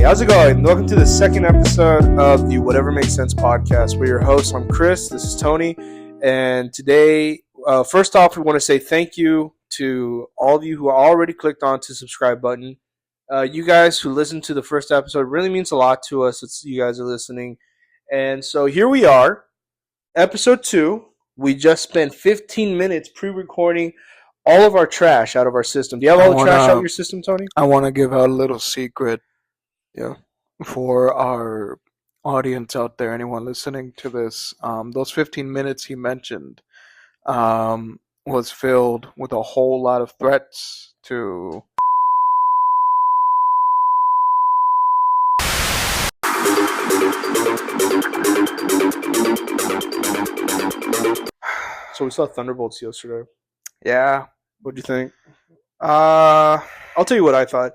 how's it going? Welcome to the second episode of the Whatever Makes Sense podcast. We're your hosts. I'm Chris. This is Tony. And today, first off, we want to say thank you to all of you who already clicked on to subscribe button. You guys who listened to the first episode really means a lot to us. It's you guys are listening. And so here we are, episode 2. We just spent 15 minutes pre-recording all of our trash out of our system. Do you have all the trash out of your system, Tony? I want to give out a little secret. Yeah. For our audience out there, anyone listening to this, those 15 minutes he mentioned was filled with a whole lot of threats to... So we saw Thunderbolts yesterday. Yeah. What'd you think? I'll tell you what I thought.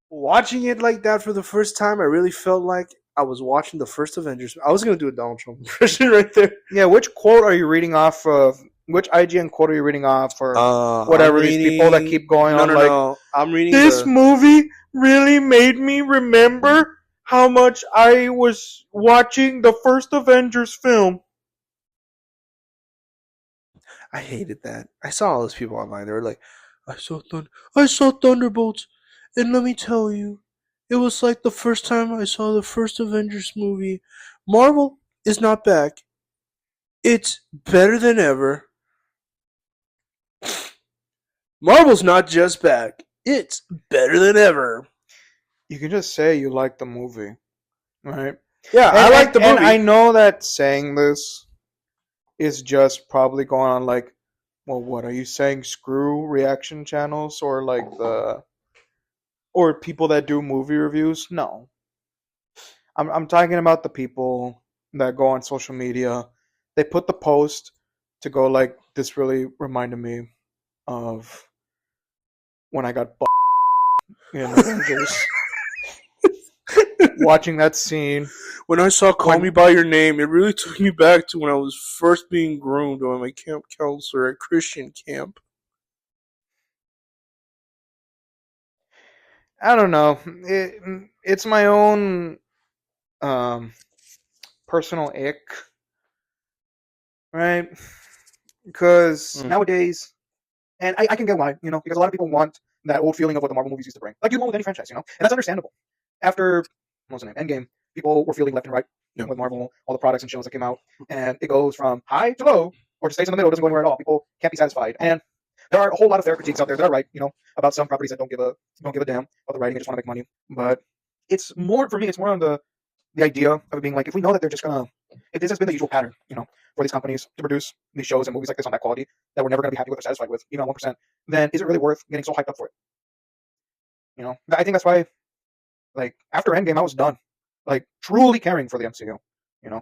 Watching it like that for the first time, I really felt like I was watching the first Avengers. I was going to do a Donald Trump impression right there. Yeah, which quote are you reading off of? Which IGN quote are you reading off? Or whatever, these people that keep going on like... No. I'm reading this movie really made me remember how much I was watching the first Avengers film. I hated that. I saw all those people online. They were like, I saw Thunderbolts, and let me tell you, it was like the first time I saw the first Avengers movie. Marvel is not back. It's better than ever. Marvel's not just back. It's better than ever. You can just say you like the movie, right? Yeah, I like the movie. And I know that saying this is just probably going on like, well, what are you saying? Screw reaction channels or like or people that do movie reviews? No, I'm talking about the people that go on social media. They put the post to go like, this really reminded me of when I got in Avengers. Watching that scene. When I saw Call Me By Your Name, it really took me back to when I was first being groomed by my camp counselor at Christian camp. I don't know. It's my own personal ick, right? Because nowadays, and I can get why, because a lot of people want that old feeling of what the Marvel movies used to bring. Like you want with any franchise, and that's understandable. After, what's the name, Endgame, people were feeling left and right with Marvel, all the products and shows that came out, and it goes from high to low, or just stays in the middle, doesn't go anywhere at all. People can't be satisfied, and there are a whole lot of fair critiques out there that are right, about some properties that don't give a damn about the writing and just want to make money. But it's more, for me, it's more on the idea of it being like, if we know that they're just gonna, if this has been the usual pattern, for these companies to produce these shows and movies like this on that quality that we're never gonna be happy with or satisfied with, even on 1%, then is it really worth getting so hyped up for it? I think that's why, like, after Endgame, I was done, like, truly caring for the MCU, because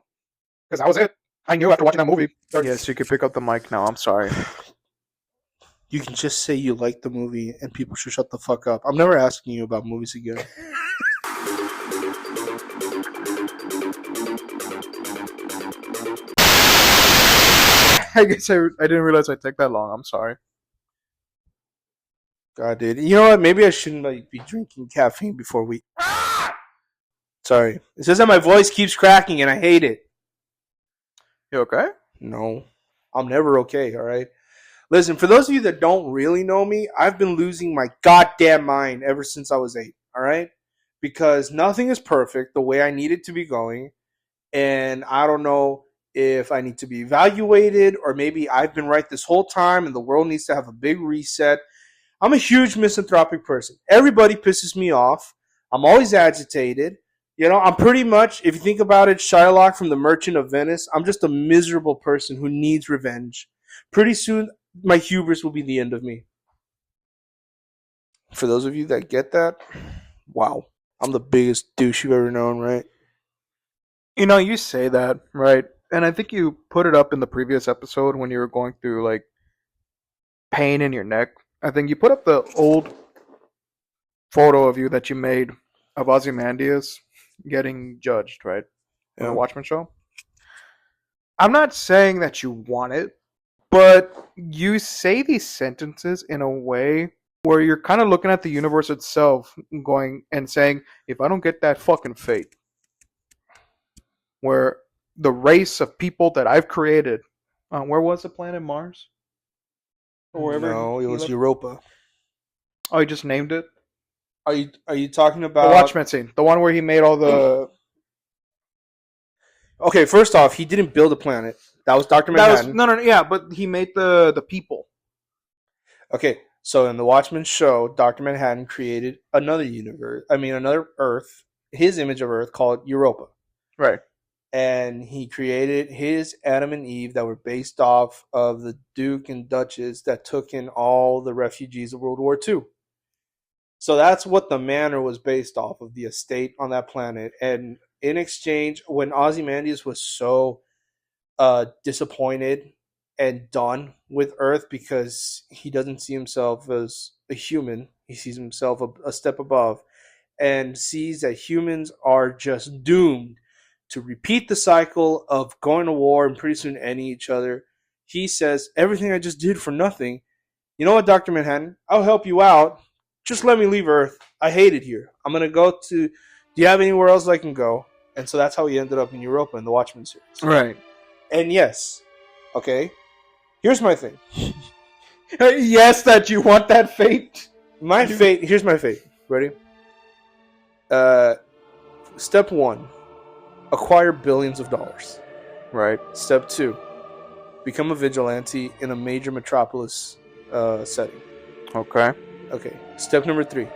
that was it. I knew after watching that movie. Yes, you can pick up the mic now. I'm sorry. You can just say you like the movie and people should shut the fuck up. I'm never asking you about movies again. I guess I didn't realize I'd take that long. I'm sorry. God, dude. You know what? Maybe I shouldn't be drinking caffeine before we... Sorry. It says that my voice keeps cracking and I hate it. You okay? No. I'm never okay, alright? Listen, for those of you that don't really know me, I've been losing my goddamn mind ever since I was 8, alright? Because nothing is perfect the way I need it to be going, and I don't know if I need to be evaluated, or maybe I've been right this whole time and the world needs to have a big reset. I'm a huge misanthropic person. Everybody pisses me off. I'm always agitated. I'm pretty much, if you think about it, Shylock from The Merchant of Venice. I'm just a miserable person who needs revenge. Pretty soon, my hubris will be the end of me. For those of you that get that, wow. I'm the biggest douche you've ever known, right? You say that, right? And I think you put it up in the previous episode when you were going through, like, pain in your neck. I think you put up the old photo of you that you made of Ozymandias getting judged, right? In the Watchmen show. I'm not saying that you want it, but you say these sentences in a way where you're kind of looking at the universe itself, going and saying, if I don't get that fucking fate, where the race of people that I've created, where was the planet Mars? Or wherever No, it he was lived? Europa. Oh, he just named it. Are you talking The about Watchmen scene, the one where he made all the. Okay, first off, he didn't build a planet. That was Doctor That was Manhattan. no, yeah, but he made the people. Okay, so in the Watchmen show, Doctor Manhattan created another universe. I mean, another Earth. His image of Earth called Europa, Right. and he created his Adam and Eve that were based off of the Duke and Duchess that took in all the refugees of World War II. So that's what the manor was based off of, the estate on that planet. And in exchange, when Ozymandias was so disappointed and done with Earth because he doesn't see himself as a human, he sees himself a step above, and sees that humans are just doomed to repeat the cycle of going to war and pretty soon ending each other. He says, everything I just did for nothing. You know what, Dr. Manhattan? I'll help you out. Just let me leave Earth. I hate it here. I'm going to go to. Do you have anywhere else I can go? And so that's how he ended up in Europa in the Watchmen series. Right. And yes, okay, here's my thing. Yes, that you want that fate. My fate, here's my fate. Ready? Step 1, acquire billions of dollars. Right. Step 2, become a vigilante in a major metropolis setting. Okay. Okay. Step number 3,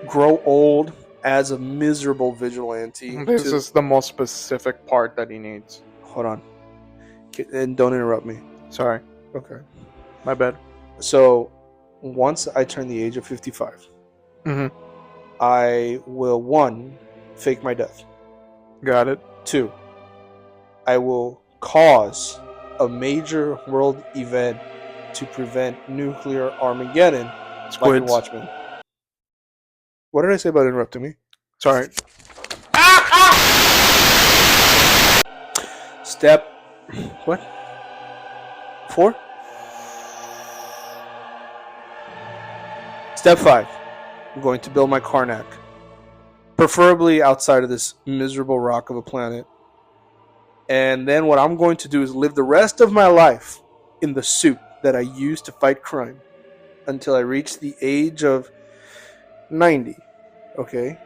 grow old as a miserable vigilante. This is the most specific part that he needs. Hold on. And don't interrupt me. Sorry. Okay. My bad. So, once I turn the age of 55, Mm-hmm. I will, 1, fake my death. Got it. 2, I will cause a major world event to prevent nuclear Armageddon, like in Squids. Watchmen. What did I say about interrupting me? Sorry. Step, what? 4? Step 5, I'm going to build my Karnak. Preferably outside of this miserable rock of a planet. And then what I'm going to do is live the rest of my life in the suit that I used to fight crime until I reach the age of 90. Okay?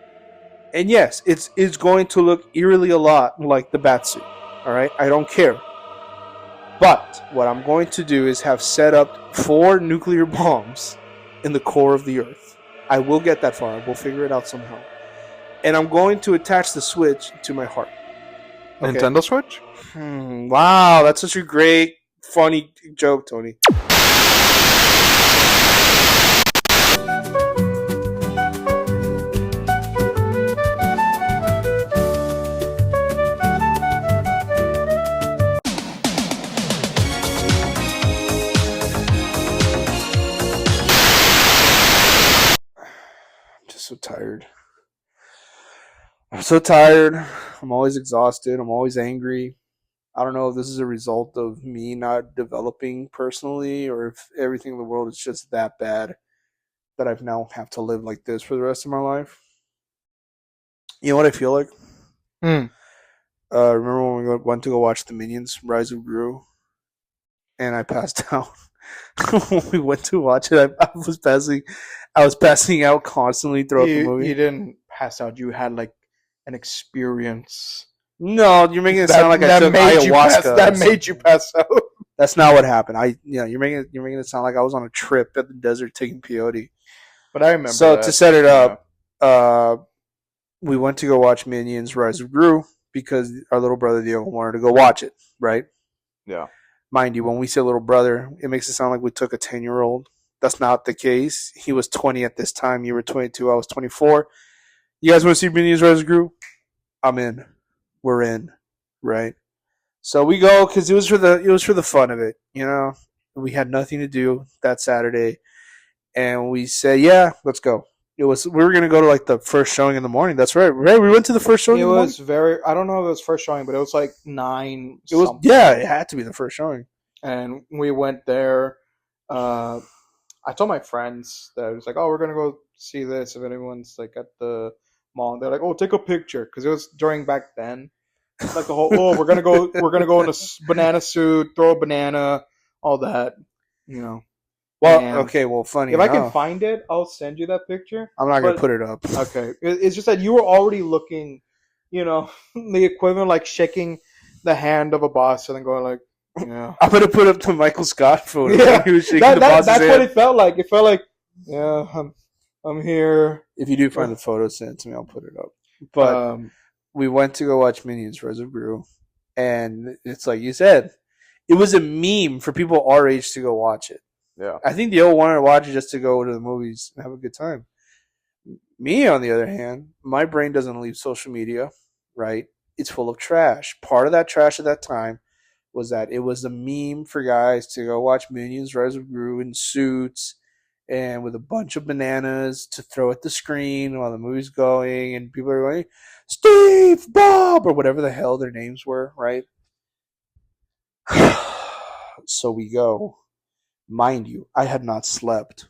And yes, it's going to look eerily a lot like the Batsuit. Alright? I don't care. But what I'm going to do is have set up 4 nuclear bombs in the core of the Earth. I will get that far. I will figure it out somehow. And I'm going to attach the Switch to my heart. Okay. Nintendo Switch? Wow, that's such a great, funny joke, Tony. I'm just so tired. I'm so tired. I'm always exhausted. I'm always angry. I don't know if this is a result of me not developing personally or if everything in the world is just that bad that I've now have to live like this for the rest of my life. You know what I feel like? Remember when we went to go watch the Minions Rise of Gru and I passed out? When we went to watch it, I was passing out constantly throughout the movie. You didn't pass out. You had like an experience. No, you're making it sound like I took ayahuasca. That made you pass out. That's not what happened. You're making it sound like I was on a trip at the desert taking peyote. But I remember. So that. to set it up, we went to go watch Minions: Rise of Gru because our little brother Diego wanted to go watch it. Right? Yeah. Mind you, when we say little brother, it makes it sound like we took a 10-year-old. That's not the case. He was 20 at this time. You were 22. I was 24. You guys want to see Minions: Rise of Gru? I'm in. We're in, right? So we go because it was for the fun of it, you know. We had nothing to do that Saturday, and we said, "Yeah, let's go." We were gonna go to like the first showing in the morning. That's right, right? We went to the first showing. It was very. I don't know if it was first showing, but it was like 9. It was. Yeah, it had to be the first showing. And we went there. I told my friends that it was like, oh, we're gonna go see this. If anyone's like at the mall, they're like, oh, take a picture because it was during back then. Like the whole, oh, we're gonna go in a banana suit, throw a banana, all that, you know. Well, And okay, well, funny if I can enough, find it, I'll send you that picture. I'm not gonna But put it up. okay, it's just that you were already looking, the equivalent like shaking the hand of a boss and then going like, yeah. I'm gonna put up the Michael Scott photo. Yeah, He was shaking the boss's that's what hand. it felt like. It felt like, yeah, I'm here. If you do find the photo, send it to me. I'll put it up. But we went to go watch Minions: Rise of Gru, and it's like you said, it was a meme for people our age to go watch it. yeah, I think they all wanted to watch it just to go to the movies and have a good time. Me, on the other hand, my brain doesn't leave social media, right? It's full of trash. Part of that trash at that time was that it was a meme for guys to go watch Minions Rise of Gru in suits and with a bunch of bananas to throw at the screen while the movie's going, and people are going, Steve, Bob, or whatever the hell their names were, right? So we go. Mind you, I had not slept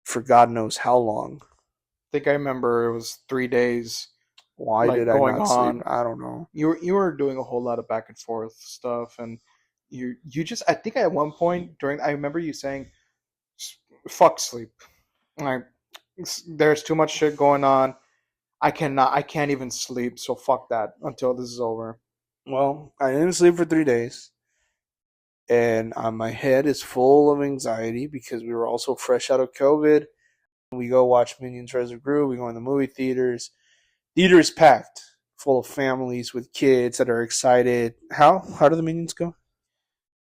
for God knows how long. I think I remember it was 3 days. Why Like, did I going not on. sleep? I don't know. You were doing a whole lot of back and forth stuff, and you just, I think at one point during, I remember you saying, "Fuck sleep." Like, there's too much shit going on. I can't even sleep. So fuck that until this is over. Well, I didn't sleep for 3 days, and my head is full of anxiety because we were also fresh out of COVID. We go watch Minions Rise of Gru. We go in the movie theaters. Theater is packed, full of families with kids that are excited. How do the Minions go?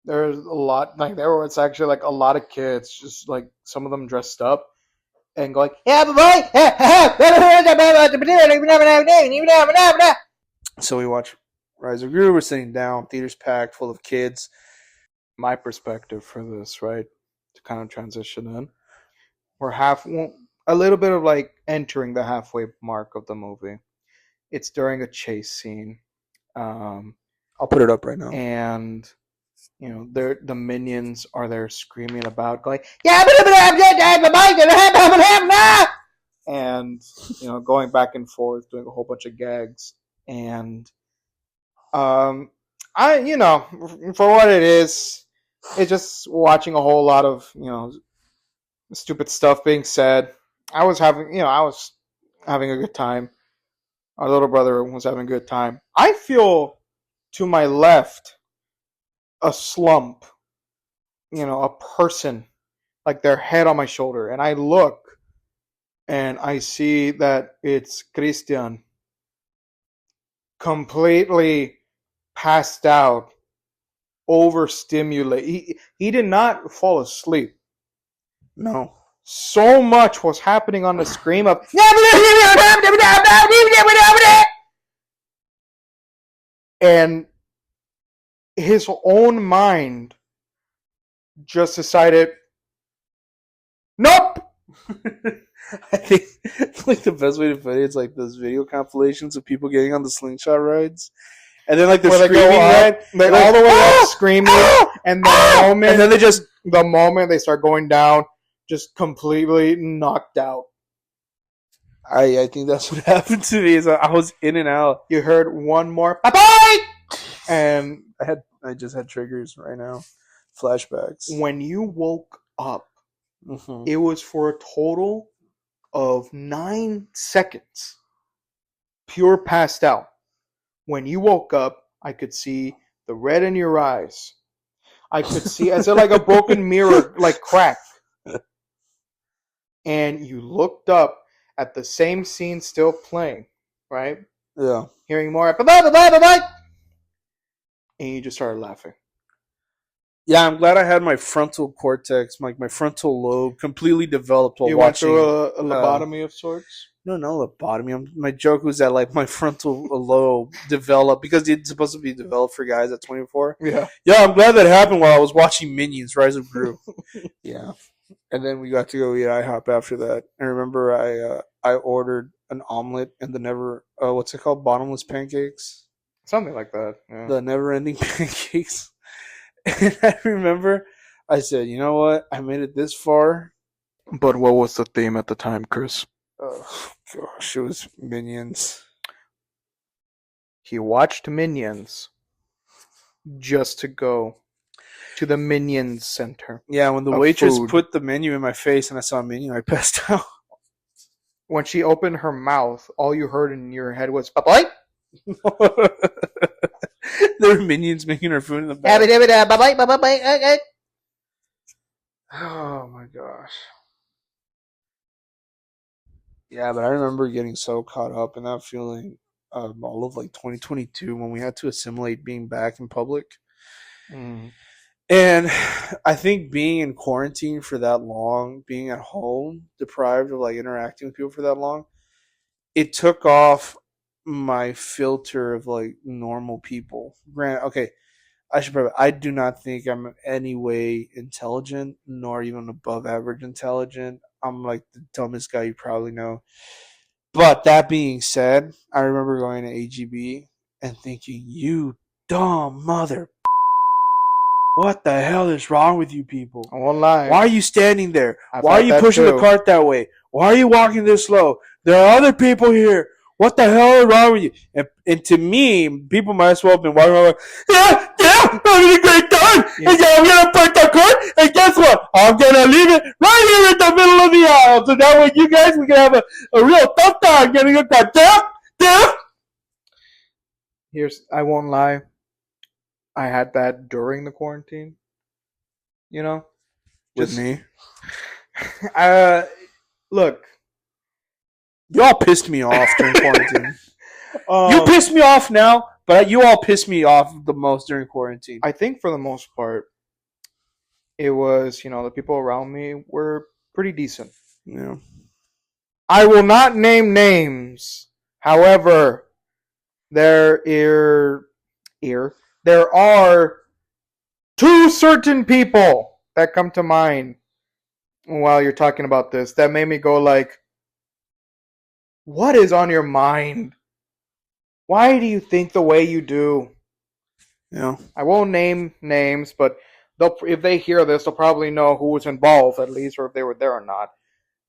There's a lot, like there was actually like a lot of kids, just like some of them dressed up and going, yeah, boy. So we watch Rise of Gru. We're sitting down. Theater's packed, full of kids. My perspective for this, right, to kind of transition in, we're a little bit of like entering the halfway mark of the movie. It's during a chase scene, I'll put it up right now. and the minions are there screaming about, going, and going back and forth, doing a whole bunch of gags, and for what it is, it's just watching a whole lot of stupid stuff being said. I was having a good time. Our little brother was having a good time. I feel to my left a slump, a person, like their head on my shoulder, and I look and I see that it's Christian, completely passed out, overstimulated. He did not fall asleep. No. So much was happening on the screen of and his own mind just decided, nope. I think like the best way to put it is like those video compilations of people getting on the slingshot rides, and then like the screaming ride, like all the way up screaming, and and then the moment they start going down, just completely knocked out. I think that's what happened to me. Is I was in and out. You heard one more bye-bye, and I just had triggers right now, flashbacks. When you woke up, it was for a total of 9 seconds, pure passed out. When you woke up, I could see the red in your eyes. I could see, as if like a broken mirror, like crack. And you looked up at the same scene still playing, right? Yeah. Hearing more, bye-bye. And you just started laughing. Yeah, I'm glad I had my frontal cortex, my frontal lobe completely developed while watching. You went through a lobotomy of sorts? No lobotomy. My joke was that like my frontal lobe developed because it's supposed to be developed for guys at 24. Yeah. Yeah, I'm glad that happened while I was watching Minions: Rise of Gru. Yeah. And then we got to go eat IHOP after that. I remember I ordered an omelet and the what's it called? Bottomless pancakes? Something like that. Yeah. The never ending pancakes. And I remember I said, you know what? I made it this far. But what was the theme at the time, Chris? Oh gosh, it was Minions. He watched Minions just to go to the Minions Center. Yeah, when the Of waitress food. put the menu in my face and I saw a menu, I passed out. When she opened her mouth, all you heard in your head was "bye There were minions making her food in the bye, back. bye bye, bye bye." Oh my gosh. Yeah, but I remember getting so caught up in that feeling all of like 2022 when we had to assimilate being back in public. And I think being in quarantine for that long, being at home, deprived of like interacting with people for that long, it took off my filter of like normal people. Granted, okay, I do not think I'm in any way intelligent, nor even above average intelligent. I'm like the dumbest guy you probably know. But that being said, I remember going to AGB and thinking, "You dumb mother! What the hell is wrong with you people? I won't lie. Why are you standing there? I Why are thought you that pushing the too. cart that way? Why are you walking this slow? There are other people here. What the hell is wrong with you?" And to me, people might as well have been walking around like, "Yeah, I'm having a great time. Yeah. And yeah, I'm going to park the cart. And guess what? I'm going to leave it right here in the middle of the aisle. So that way you guys, we can have a real tough time getting a car. Damn. I won't lie. I had that during the quarantine. You know, With me. Look, Y'all pissed me off during quarantine. You um, pissed me off now, but you all pissed me off the most during quarantine. I think for the most part, it was the people around me were pretty decent. Yeah. I will not name names. However, there are two certain people that come to mind while you're talking about this that made me go like, what is on your mind? Why do you think the way you do? Yeah. I won't name names, but if they hear this, they'll probably know who was involved at least, or if they were there or not.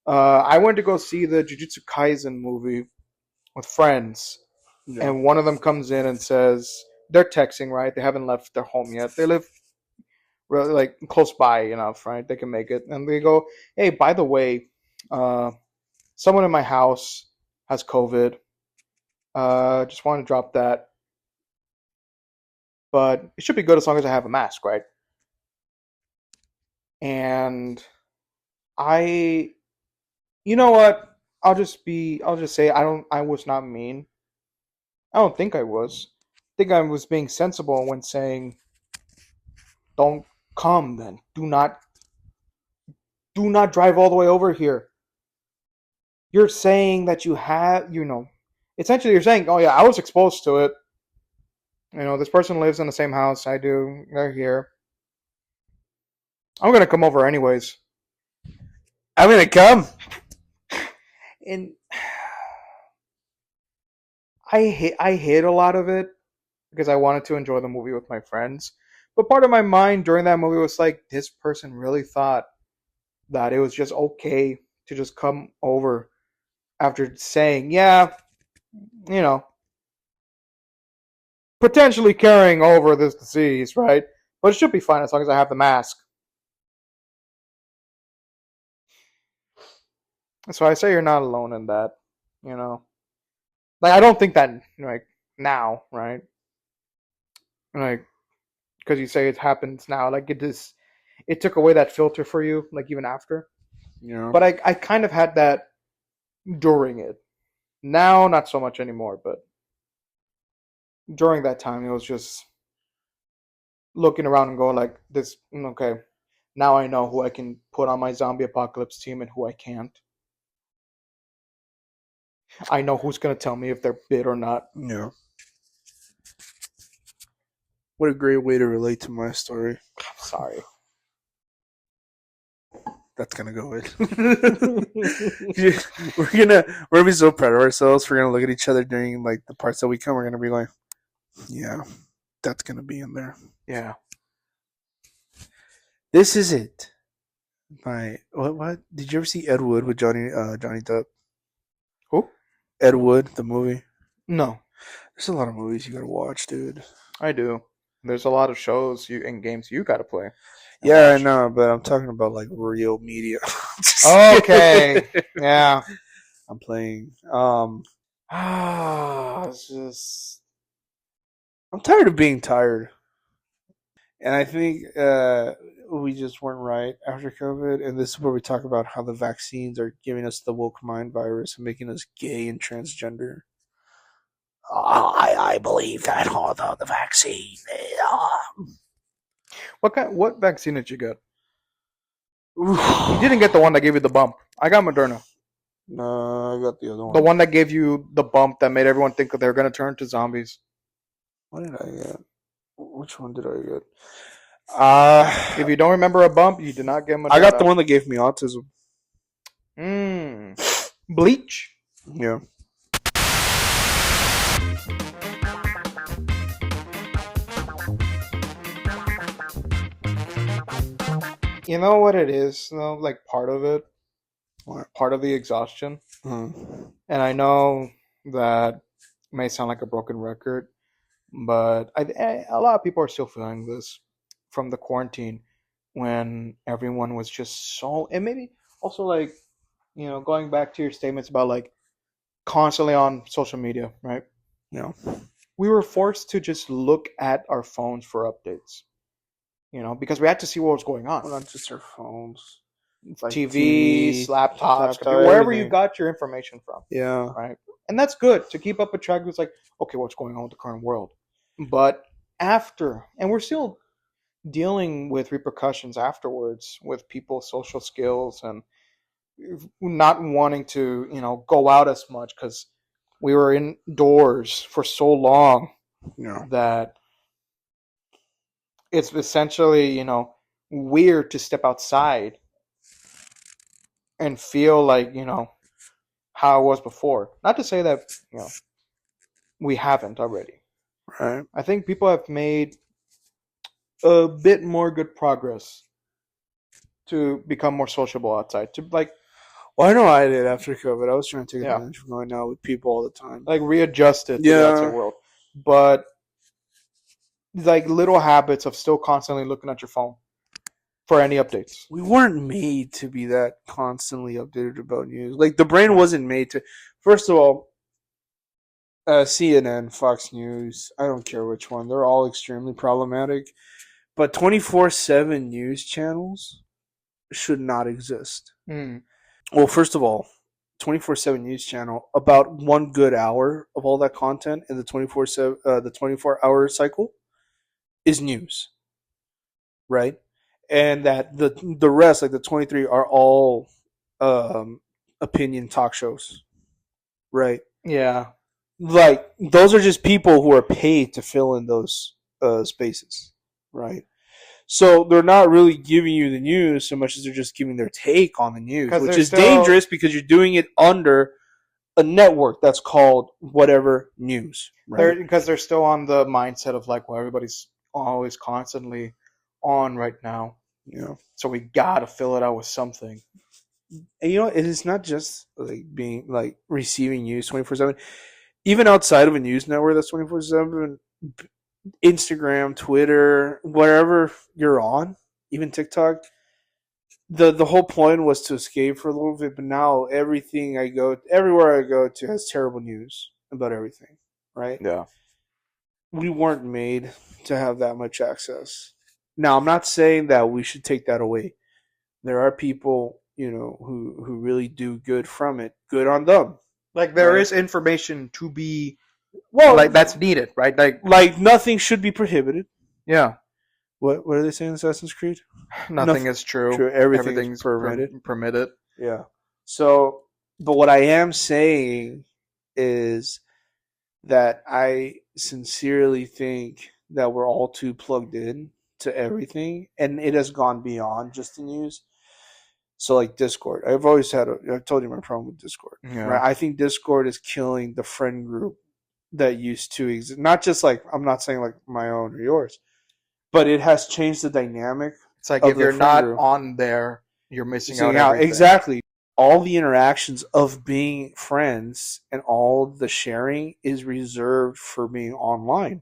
I went to go see the Jujutsu Kaisen movie with friends, Yeah. and one of them comes in and says they're texting, right? They haven't left their home yet. They live really like close by enough, right? They can make it, and they go, "Hey, by the way, someone in my house has COVID. Just want to drop that, but it should be good as long as I have a mask, right?" And I, you know what? I'll just say I was not mean. I don't think I was. I think I was being sensible when saying, "Don't come then. Do not drive all the way over here." You're saying that essentially you're saying, "Oh yeah, I was exposed to it. This person lives in the same house I do. They're here. I'm gonna come over anyways." I'm gonna come. And I hid a lot of it because I wanted to enjoy the movie with my friends. But part of my mind during that movie was like, this person really thought that it was just okay to just come over after saying, yeah, you know, potentially carrying over this disease, right? But it should be fine as long as I have the mask. So I say you're not alone in that, you know. Like I don't think that like now, right? Like because you say it happens now, like it took away that filter for you, like even after. Yeah. But I kind of had that during it. Now, not so much anymore, but during that time, it was just looking around and going like, "This okay? Now I know who I can put on my zombie apocalypse team and who I can't. I know who's gonna tell me if they're bit or not." Yeah. What a great way to relate to my story. I'm sorry. That's gonna go in. we're gonna be so proud of ourselves. We're gonna look at each other during like the parts that we come. We're gonna be like, yeah, that's gonna be in there. Yeah. This is it. What? Did you ever see Ed Wood with Johnny Depp? Who? Ed Wood, the movie. No, There's a lot of movies you gotta watch, dude. I do. There's a lot of shows and games you got to play. Yeah, I watch. know, but I'm talking about like real media. Okay. Yeah. I'm playing. It's just. I'm tired of being tired, and I think we just weren't right after COVID. And this is where we talk about how the vaccines are giving us the woke mind virus and making us gay and transgender. I believe that although the vaccine. What vaccine did you get? You You didn't get the one that gave you the bump. I got Moderna. No, I got the other one. The one that gave you the bump that made everyone think that they were going to turn to zombies. What did I get? Which one did I get? If you don't remember a bump, you did not get Moderna. I got the one that gave me autism. Bleach? Yeah. You know what it is? Like part of it, What? part of the exhaustion. Mhm. And I know that may sound like a broken record, but a lot of people are still feeling this from the quarantine when everyone was just so, and maybe also like, going back to your statements about like constantly on social media, right? Yeah. We were forced to just look at our phones for updates, because we had to see what was going Well, on. not just our phones. It's like TVs, TV, laptops, laptop, wherever you everything. got your information from, Yeah. right? And that's good to keep up a track with like, okay, what's going on with the current world. But and we're still dealing with repercussions afterwards with people's social skills and not wanting to, go out as much because we were indoors for so long Yeah. that it's essentially, weird to step outside and feel like, how it was before. Not to say that, we haven't already. Right. I think people have made a bit more good progress to become more sociable outside. To Well, I know I did after COVID. I was trying to take Yeah. advantage of going out with people all the time. Readjust it to the Yeah. outside world. But like little habits of still constantly looking at your phone for any updates. We weren't made to be that constantly updated about news. Like the brain wasn't made to. First of all, CNN, Fox News, I don't care which one. They're all extremely problematic. But 24/7 news channels should not exist. Well, first of all, 24/7 news channel, about 1 good hour of all that content in the 24-hour cycle is news. Right? And that the rest, like the 23, are all opinion talk shows. Right? Yeah. Like those are just people who are paid to fill in those spaces, right? So they're not really giving you the news so much as they're just giving their take on the news, 'Cause which they're is still- dangerous because you're doing it under a network that's called whatever news, right? Because they're still on the mindset of like, well, everybody's always constantly on right now, so we gotta fill it out with something. And it is not just like being like receiving news 24/7. Even outside of a news network that's 24/7, Instagram, Twitter, wherever you're on, even TikTok, the whole point was to escape for a little bit. But now everywhere I go to has terrible news about everything, right? Yeah. We weren't made to have that much access. Now, I'm not saying that we should take that away. There are people, who really do good from it. Good on them. Like there Right. is information to be Well, that's needed, right? like nothing should be prohibited. Yeah. What are they saying in Assassin's Creed? Nothing is true. True, everything's Everything's permitted. permitted. Yeah. So, but what I am saying is that I sincerely think that we're all too plugged in to everything, and it has gone beyond just the news. So, like Discord, I've told you my problem with Discord. Yeah. Right? I think Discord is killing the friend group that used to exist. Not just like, I'm not saying like my own or yours, but it has changed the dynamic It's like of if the you're friend not group. on there, you're missing So, out yeah, everything. exactly. All the interactions of being friends and all the sharing is reserved for being online.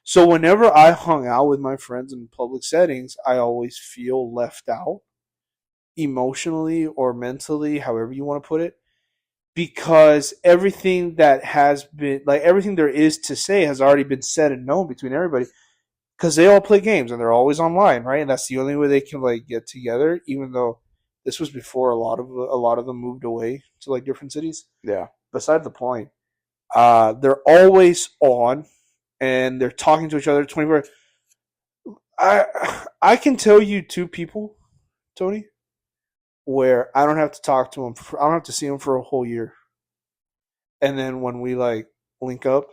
So whenever I hung out with my friends in public settings, I always feel left out emotionally or mentally, however you want to put it, because everything that has been like everything there is to say has already been said and known between everybody because they all play games and they're always online, right? And that's the only way they can like get together. Even though this was before a lot of them moved away to like different cities. Yeah. Beside the point, they're always on and they're talking to each other 24. I can tell you two people, Tony, where I don't have to talk to them. I don't have to see them for a whole year, and then when we like link up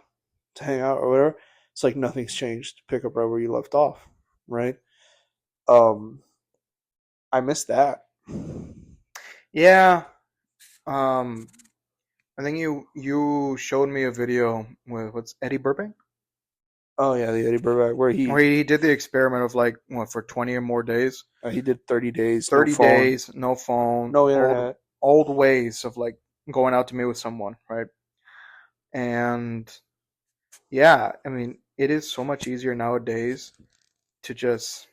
to hang out or whatever, it's like nothing's changed. Pick up right where you left off, right? Um, I miss that. Yeah. Um, I think you showed me a video with what's Eddie Burbank, Oh yeah, the Eddie Burback where where he did the experiment of like what for 20 or more days, he did 30 days, no 30 phone, days, no phone, no internet. old ways of like going out to meet with someone, right? And yeah, I mean, it is so much easier nowadays to just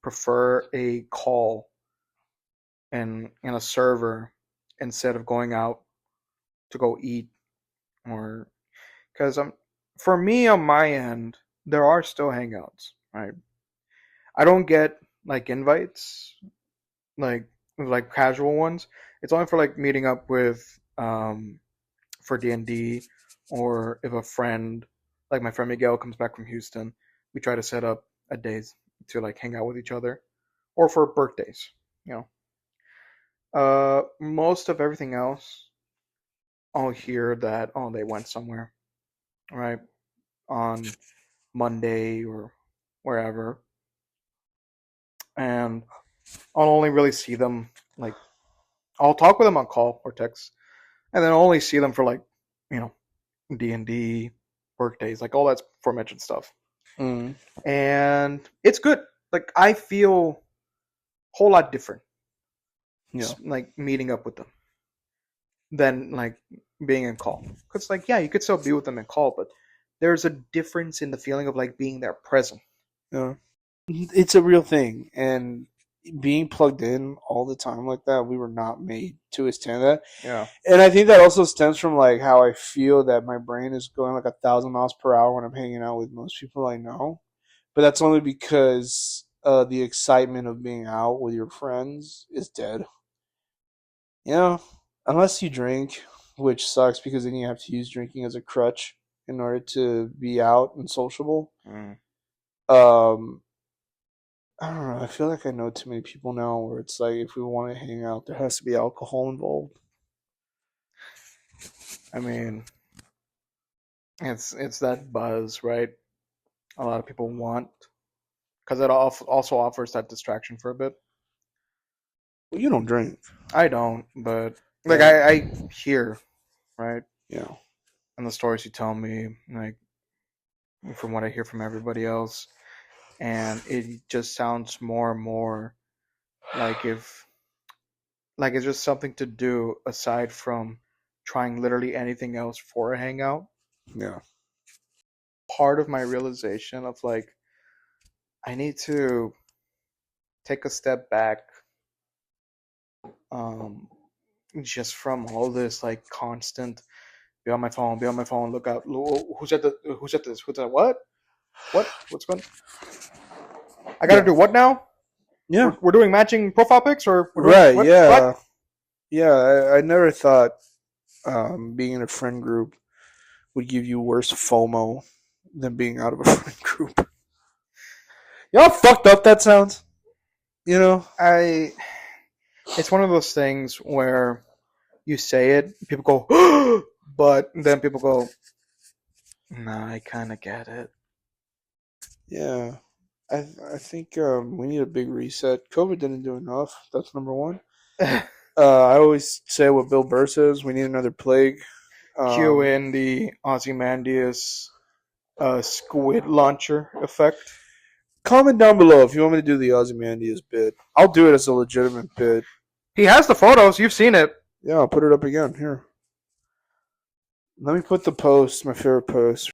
prefer a call and in a server instead of going out to go eat or because for me on my end there are still hangouts, right? I don't get like invites like casual ones. It's only for like meeting up with for D&D, or if a friend like my friend Miguel comes back from Houston, we try to set up a day to like hang out with each other, or for birthdays, you know. Most of everything else, I'll hear that they went somewhere, right, on Monday or wherever, and I'll only really see them like I'll talk with them on call or text, and then I'll only see them for like you know D&D, birthdays, like all that aforementioned stuff, Mm, and it's good. Like I feel a whole lot different, yeah, like meeting up with them than like being in call. Because like yeah, you could still be with them in call, but there's a difference in the feeling of like being there present. yeah. It's a real thing, and being plugged in all the time like that, we were not made to withstand that. Yeah. And I think that also stems from like how I feel that my brain is going like 1,000 miles per hour when I'm hanging out with most people I know. But that's only because the excitement of being out with your friends is dead. You know, unless you drink, which sucks because then you have to use drinking as a crutch in order to be out and sociable. Mm. Um, I don't know. I feel like I know too many people now where it's like if we want to hang out, there has to be alcohol involved. I mean, it's that buzz, right? A lot of people want because it also offers that distraction for a bit. Well, you don't drink. I don't, but like Yeah. I hear, right, Yeah. and the stories you tell me, like from what I hear from everybody else, and it just sounds more and more like if like it's just something to do aside from trying literally anything else for a hangout. Yeah. Part of my realization of like I need to take a step back, um, just from all this like constant be on my phone, look out, who's at this, who's at what's going, I gotta Yeah. do what now? Yeah. We're doing matching profile pics, or we're doing Right. what? Yeah. What? Yeah. I never thought being in a friend group would give you worse FOMO than being out of a friend group. You know how fucked up that sounds? You know? It's one of those things where you say it, people go, but then people go, nah, I kind of get it. Yeah. I think we need a big reset. COVID didn't do enough. That's number one. I always say what Bill Burr says: we need another plague. Cue in the Ozymandias squid launcher effect. comment down below if you want me to do the Ozymandias bit. I'll do it as a legitimate bit. He has the photos. You've seen it. Yeah, I'll put it up again. Here. Let me put the post, my favorite post.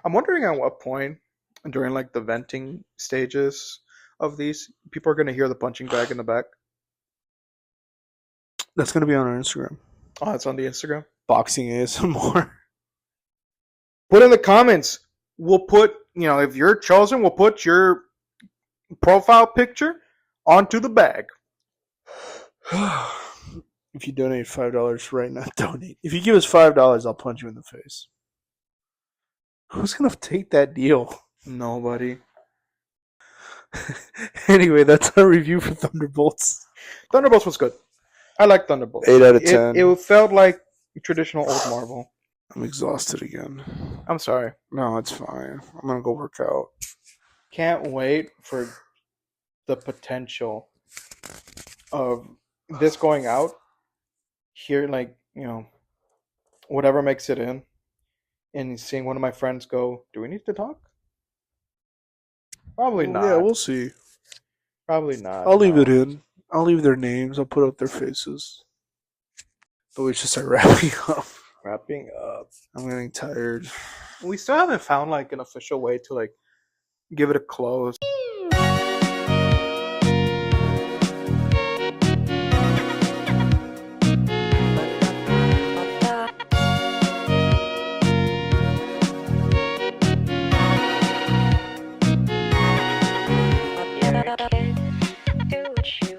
I'm wondering at what point during like the venting stages of these, people are going to hear the punching bag in the back. That's going to be on our Instagram. Oh, it's on the Instagram. Boxing ASMR. Put in the comments. We'll put, if you're chosen, we'll put your profile picture onto the bag. If you donate $5 right now, donate. If you give us $5, I'll punch you in the face. Who's going to take that deal? Nobody. Anyway, that's our review for Thunderbolts. Thunderbolts was good. I like Thunderbolts. 8 out of 10. It felt like traditional old Marvel. I'm exhausted again. I'm sorry. No, it's fine. I'm going to go work out. Can't wait for the potential of this going out here, like, whatever makes it in, and seeing one of my friends go, do we need to talk? Probably not. Yeah, we'll see. Probably not. I'll leave it in. I'll leave their names. I'll put up their faces. But we should start wrapping up. Wrapping up. I'm getting tired. We still haven't found like an official way to like give it a close. Do what you